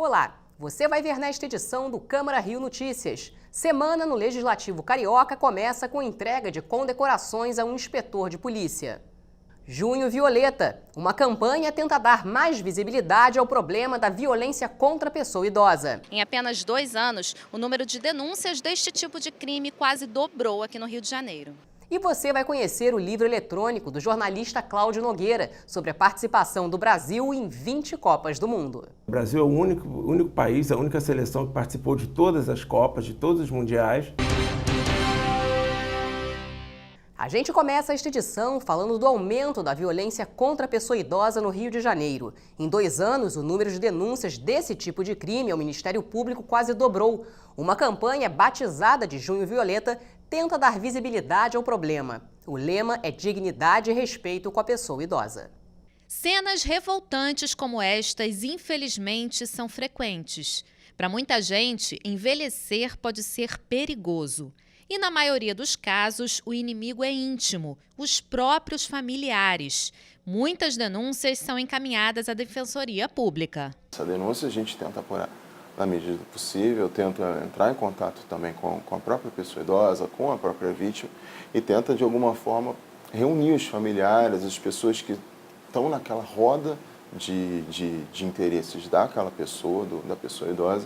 Olá, você vai ver nesta edição do Câmara Rio Notícias. Semana no Legislativo Carioca começa com entrega de condecorações a um inspetor de polícia. Junho Violeta, uma campanha tenta dar mais visibilidade ao problema da violência contra a pessoa idosa. Em apenas 2 anos, o número de denúncias deste tipo de crime quase dobrou aqui no Rio de Janeiro. E você vai conhecer o livro eletrônico do jornalista Cláudio Nogueira sobre a participação do Brasil em 20 Copas do Mundo. O Brasil é o único país, a única seleção que participou de todas as Copas, de todos os Mundiais. A gente começa esta edição falando do aumento da violência contra a pessoa idosa no Rio de Janeiro. Em 2 anos, o número de denúncias desse tipo de crime ao Ministério Público quase dobrou. Uma campanha batizada de Junho Violeta tenta dar visibilidade ao problema. O lema é dignidade e respeito com a pessoa idosa. Cenas revoltantes como estas, infelizmente, são frequentes. Para muita gente, envelhecer pode ser perigoso. E, na maioria dos casos, o inimigo é íntimo, os próprios familiares. Muitas denúncias são encaminhadas à Defensoria Pública. Essa denúncia a gente tenta apurar na medida do possível, tenta entrar em contato também com a própria pessoa idosa, com a própria vítima e tenta, de alguma forma, reunir os familiares, as pessoas que estão naquela roda de interesses daquela pessoa, da pessoa idosa,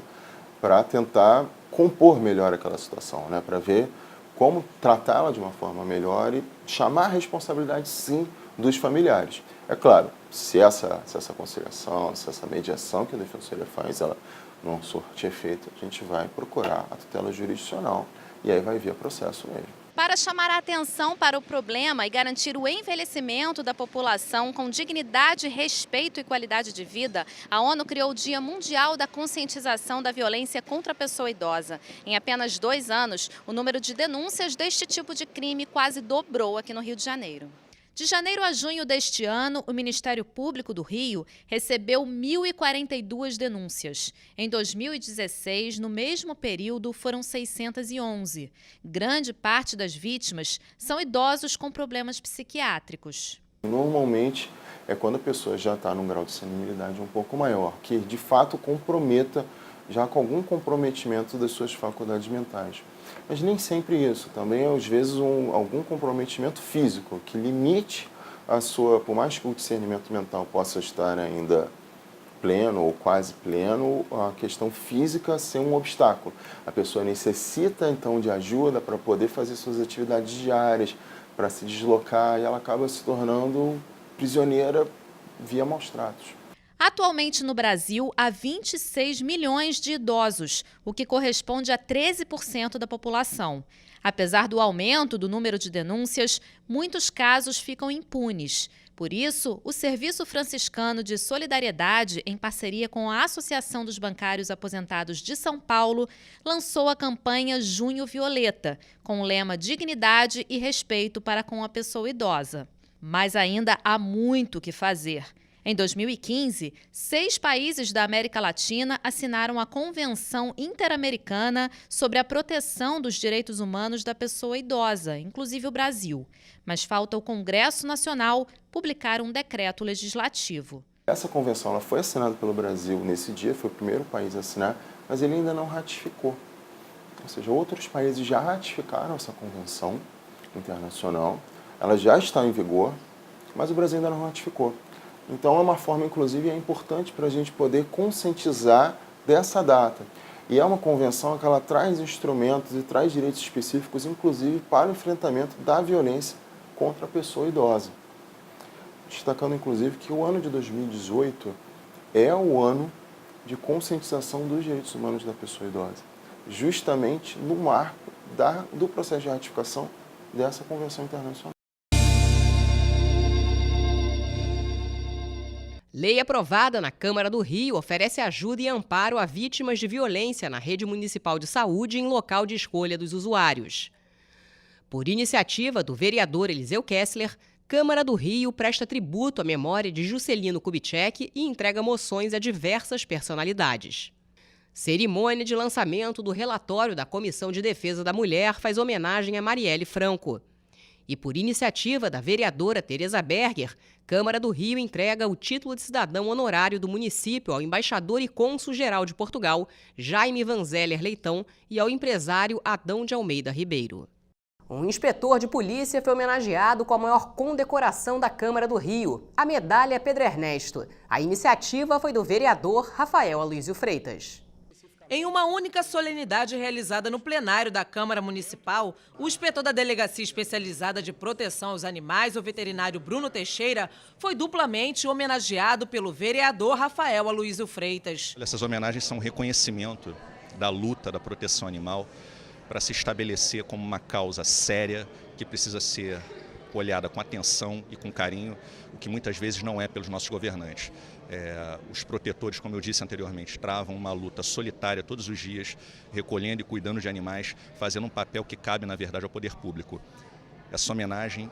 para tentar compor melhor aquela situação, né? Para ver como tratá-la de uma forma melhor e chamar a responsabilidade, sim, dos familiares. É claro, se essa conciliação, se essa mediação que a Defensoria faz, ela não surte efeito, a gente vai procurar a tutela jurisdicional e aí vai vir processo mesmo. Para chamar a atenção para o problema e garantir o envelhecimento da população com dignidade, respeito e qualidade de vida, a ONU criou o Dia Mundial da Conscientização da Violência contra a Pessoa Idosa. Em apenas 2 anos, o número de denúncias deste tipo de crime quase dobrou aqui no Rio de Janeiro. De janeiro a junho deste ano, o Ministério Público do Rio recebeu 1.042 denúncias. Em 2016, no mesmo período, foram 611. Grande parte das vítimas são idosos com problemas psiquiátricos. Normalmente é quando a pessoa já está num grau de senilidade um pouco maior, que de fato comprometa, já com algum comprometimento das suas faculdades mentais. Mas nem sempre isso, também às vezes algum comprometimento físico que limite a sua, por mais que o discernimento mental possa estar ainda pleno ou quase pleno, a questão física ser um obstáculo. A pessoa necessita então de ajuda para poder fazer suas atividades diárias, para se deslocar e ela acaba se tornando prisioneira via maus tratos. Atualmente no Brasil, há 26 milhões de idosos, o que corresponde a 13% da população. Apesar do aumento do número de denúncias, muitos casos ficam impunes. Por isso, o Serviço Franciscano de Solidariedade, em parceria com a Associação dos Bancários Aposentados de São Paulo, lançou a campanha Junho Violeta, com o lema Dignidade e Respeito para com a Pessoa Idosa. Mas ainda há muito o que fazer. Em 2015, 6 países da América Latina assinaram a Convenção Interamericana sobre a Proteção dos Direitos Humanos da Pessoa Idosa, inclusive o Brasil. Mas falta o Congresso Nacional publicar um decreto legislativo. Essa convenção ela foi assinada pelo Brasil nesse dia, foi o primeiro país a assinar, mas ele ainda não ratificou. Ou seja, outros países já ratificaram essa convenção internacional, ela já está em vigor, mas o Brasil ainda não ratificou. Então é uma forma, inclusive, é importante para a gente poder conscientizar dessa data. E é uma convenção que ela traz instrumentos e traz direitos específicos, inclusive para o enfrentamento da violência contra a pessoa idosa. Destacando, inclusive, que o ano de 2018 é o ano de conscientização dos direitos humanos da pessoa idosa, justamente no marco do processo de ratificação dessa convenção internacional. Lei aprovada na Câmara do Rio oferece ajuda e amparo a vítimas de violência na rede municipal de saúde em local de escolha dos usuários. Por iniciativa do vereador Eliseu Kessler, Câmara do Rio presta tributo à memória de Juscelino Kubitschek e entrega moções a diversas personalidades. Cerimônia de lançamento do relatório da Comissão de Defesa da Mulher faz homenagem a Marielle Franco. E por iniciativa da vereadora Tereza Berger, Câmara do Rio entrega o título de cidadão honorário do município ao embaixador e cônsul-geral de Portugal, Jaime Vanzeller Leitão, e ao empresário Adão de Almeida Ribeiro. Um inspetor de polícia foi homenageado com a maior condecoração da Câmara do Rio, a Medalha Pedro Ernesto. A iniciativa foi do vereador Rafael Aloysio Freitas. Em uma única solenidade realizada no plenário da Câmara Municipal, o inspetor da Delegacia Especializada de Proteção aos Animais, o veterinário Bruno Teixeira, foi duplamente homenageado pelo vereador Rafael Aloysio Freitas. Essas homenagens são um reconhecimento da luta da proteção animal para se estabelecer como uma causa séria que precisa ser olhada com atenção e com carinho, o que muitas vezes não é pelos nossos governantes. Os protetores, como eu disse anteriormente, travam uma luta solitária todos os dias, recolhendo e cuidando de animais, fazendo um papel que cabe, na verdade, ao poder público. Essa homenagem,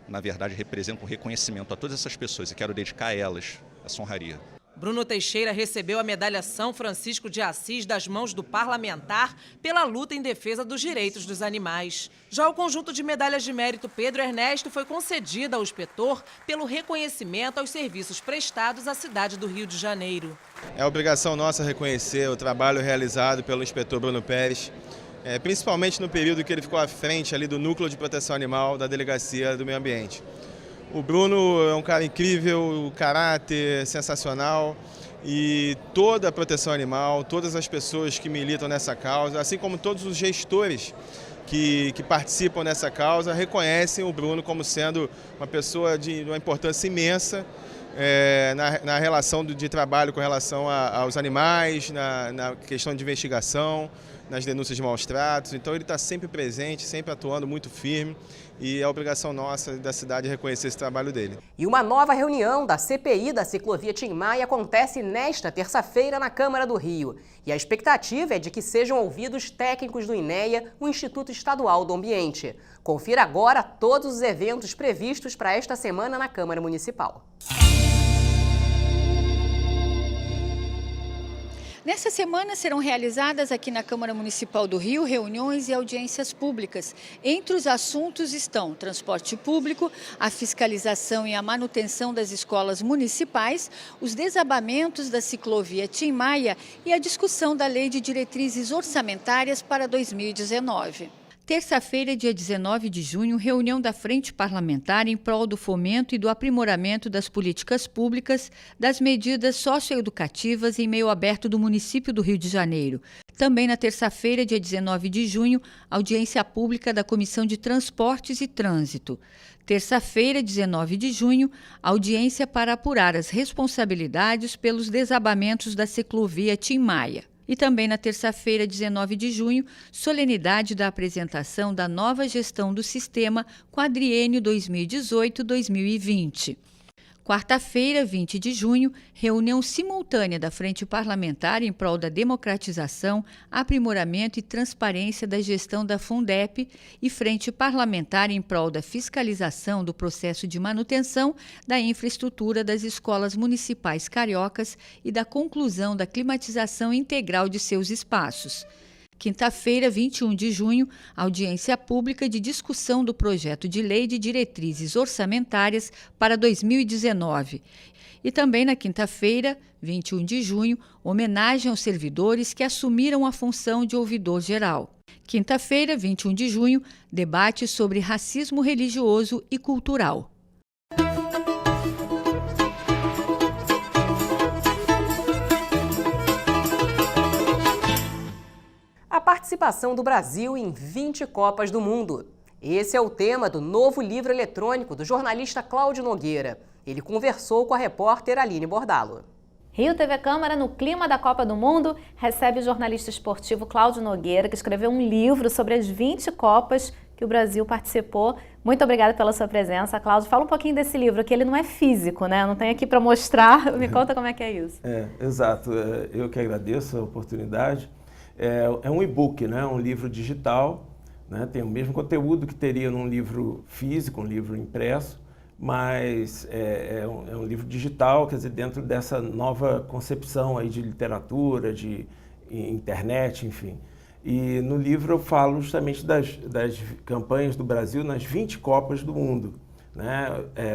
na verdade, representa um reconhecimento a todas essas pessoas e quero dedicar a elas essa honraria. Bruno Teixeira recebeu a medalha São Francisco de Assis das mãos do parlamentar pela luta em defesa dos direitos dos animais. Já o conjunto de medalhas de mérito Pedro Ernesto foi concedida ao inspetor pelo reconhecimento aos serviços prestados à cidade do Rio de Janeiro. É obrigação nossa reconhecer o trabalho realizado pelo inspetor Bruno Pérez, principalmente no período que ele ficou à frente ali do Núcleo de Proteção Animal da Delegacia do Meio Ambiente. O Bruno é um cara incrível, caráter sensacional e toda a proteção animal, todas as pessoas que militam nessa causa, assim como todos os gestores que participam dessa causa, reconhecem o Bruno como sendo uma pessoa de uma importância imensa na relação de trabalho com relação aos animais, na questão de investigação, nas denúncias de maus-tratos. Então ele está sempre presente, sempre atuando muito firme e é obrigação nossa da cidade reconhecer esse trabalho dele. E uma nova reunião da CPI da ciclovia Tim Maia acontece nesta terça-feira na Câmara do Rio. E a expectativa é de que sejam ouvidos técnicos do INEA, o Instituto Estadual do Ambiente. Confira agora todos os eventos previstos para esta semana na Câmara Municipal. Nessa semana serão realizadas aqui na Câmara Municipal do Rio reuniões e audiências públicas. Entre os assuntos estão transporte público, a fiscalização e a manutenção das escolas municipais, os desabamentos da ciclovia Tim Maia e a discussão da Lei de Diretrizes Orçamentárias para 2019. Terça-feira, dia 19 de junho, reunião da Frente Parlamentar em prol do fomento e do aprimoramento das políticas públicas, das medidas socioeducativas em meio aberto do município do Rio de Janeiro. Também na terça-feira, dia 19 de junho, audiência pública da Comissão de Transportes e Trânsito. Terça-feira, 19 de junho, audiência para apurar as responsabilidades pelos desabamentos da ciclovia Tim Maia. E também na terça-feira, 19 de junho, solenidade da apresentação da nova gestão do sistema quadriênio 2018-2020. Quarta-feira, 20 de junho, reunião simultânea da Frente Parlamentar em prol da democratização, aprimoramento e transparência da gestão da Fundep e Frente Parlamentar em prol da fiscalização do processo de manutenção da infraestrutura das escolas municipais cariocas e da conclusão da climatização integral de seus espaços. Quinta-feira, 21 de junho, audiência pública de discussão do projeto de lei de diretrizes orçamentárias para 2019. E também na quinta-feira, 21 de junho, homenagem aos servidores que assumiram a função de ouvidor geral. Quinta-feira, 21 de junho, debate sobre racismo religioso e cultural. A participação do Brasil em 20 Copas do Mundo. Esse é o tema do novo livro eletrônico do jornalista Cláudio Nogueira. Ele conversou com a repórter Aline Bordalo. Rio TV Câmara, no clima da Copa do Mundo, recebe o jornalista esportivo Cláudio Nogueira, que escreveu um livro sobre as 20 Copas que o Brasil participou. Muito obrigada pela sua presença, Cláudio. Fala um pouquinho desse livro, que ele não é físico, né? Eu não tenho aqui para mostrar. Me conta como é que é isso. Exato. Eu que agradeço a oportunidade. É um e-book, né? Um livro digital, né? Tem o mesmo conteúdo que teria num livro físico, um livro impresso, mas é um livro digital, quer dizer, dentro dessa nova concepção aí de literatura, de internet, enfim. E no livro eu falo justamente das campanhas do Brasil nas 20 Copas do Mundo, né?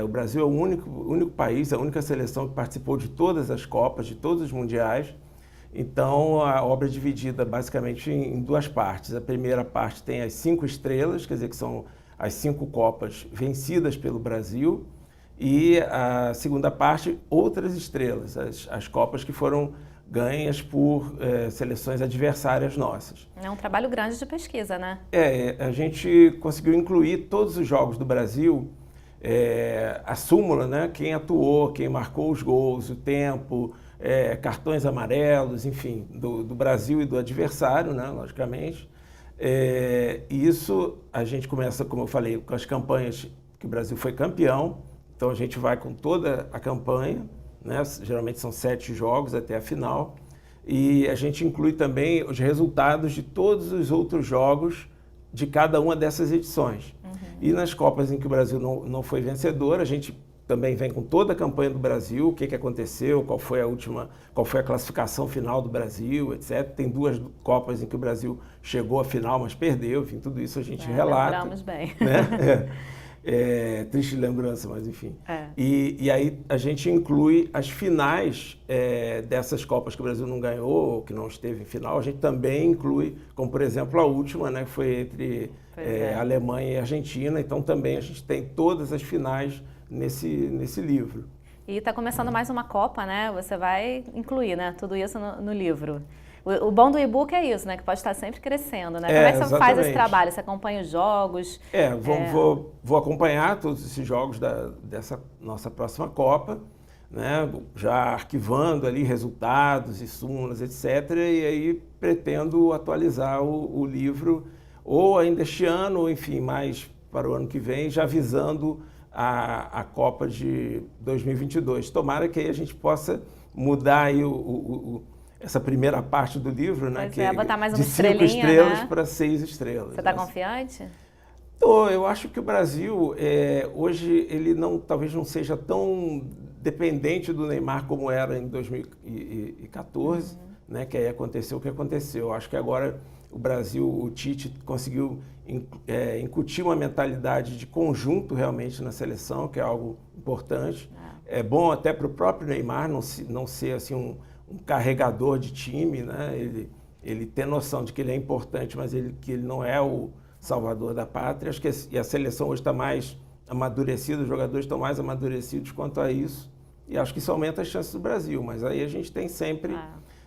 O Brasil é o único país, a única seleção que participou de todas as Copas, de todos os Mundiais. Então, a obra é dividida basicamente em duas partes. A primeira parte tem as 5 estrelas, quer dizer, que são as 5 Copas vencidas pelo Brasil. E a segunda parte, outras estrelas, as Copas que foram ganhas por seleções adversárias nossas. É um trabalho grande de pesquisa, né? A gente conseguiu incluir todos os jogos do Brasil, a súmula, né? Quem atuou, quem marcou os gols, o tempo, cartões amarelos, enfim, do Brasil e do adversário, né? Logicamente. E isso a gente começa, como eu falei, com as campanhas que o Brasil foi campeão, então a gente vai com toda a campanha, né? Geralmente são 7 jogos até a final, e a gente inclui também os resultados de todos os outros jogos de cada uma dessas edições. E nas Copas em que o Brasil não foi vencedor, a gente também vem com toda a campanha do Brasil, o que aconteceu, qual foi a classificação final do Brasil, etc. Tem 2 Copas em que o Brasil chegou à final, mas perdeu, enfim, tudo isso a gente relata. Lembramos bem. Né? Triste lembrança, mas enfim. E aí a gente inclui as finais dessas Copas que o Brasil não ganhou, ou que não esteve em final, a gente também inclui, como por exemplo a última, né, que foi entre Alemanha e Argentina, então também a gente tem todas as finais nesse livro. E está começando mais uma Copa, né? Você vai incluir, né, tudo isso no livro. O bom do e-book é isso, né? Que pode estar sempre crescendo, né? Como é que você faz esse trabalho? Você acompanha os jogos? Vou acompanhar todos esses jogos dessa nossa próxima Copa, né? Já arquivando ali resultados e súmulas, etc. E aí pretendo atualizar o livro ou ainda este ano, ou enfim, mais para o ano que vem, já visando a Copa de 2022. Tomara que aí a gente possa mudar aí essa primeira parte do livro, né? Botar mais uma de 5 estrelas, né? Para 6 estrelas. Você está confiante? Eu acho que o Brasil, hoje, ele talvez não seja tão dependente do Neymar como era em 2014, né? Que aí aconteceu o que aconteceu. Eu acho que agora o Brasil, o Tite, conseguiu incutir uma mentalidade de conjunto realmente na seleção, que é algo importante. É bom até para o próprio Neymar não ser assim um carregador de time, né? Ele ter noção de que ele é importante, mas que ele não é o salvador da pátria. Acho que a seleção hoje está mais amadurecida, os jogadores estão mais amadurecidos quanto a isso, e acho que isso aumenta as chances do Brasil, mas aí a gente tem sempre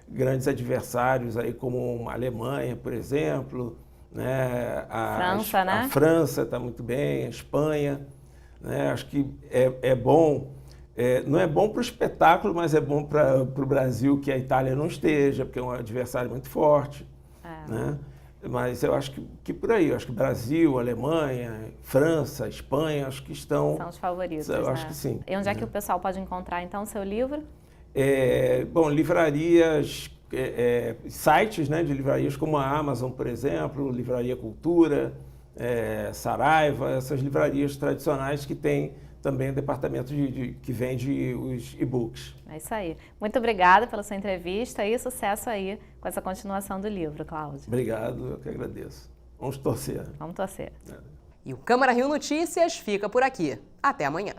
grandes adversários, aí como a Alemanha, por exemplo, né? A França está muito bem, a Espanha, né? Acho que é bom. Não é bom para o espetáculo, mas é bom para o Brasil que a Itália não esteja, porque é um adversário muito forte. Né? Mas eu acho que por aí, eu acho que Brasil, Alemanha, França, Espanha, acho que são os favoritos. Eu acho que sim. E onde é que o pessoal pode encontrar, então, o seu livro? Livrarias, sites, né, de livrarias como a Amazon, por exemplo, Livraria Cultura, Saraiva, essas livrarias tradicionais que têm também o departamento que vende os e-books. É isso aí. Muito obrigada pela sua entrevista e sucesso aí com essa continuação do livro, Cláudio. Obrigado, eu que agradeço. Vamos torcer. Vamos torcer. E o Câmara Rio Notícias fica por aqui. Até amanhã.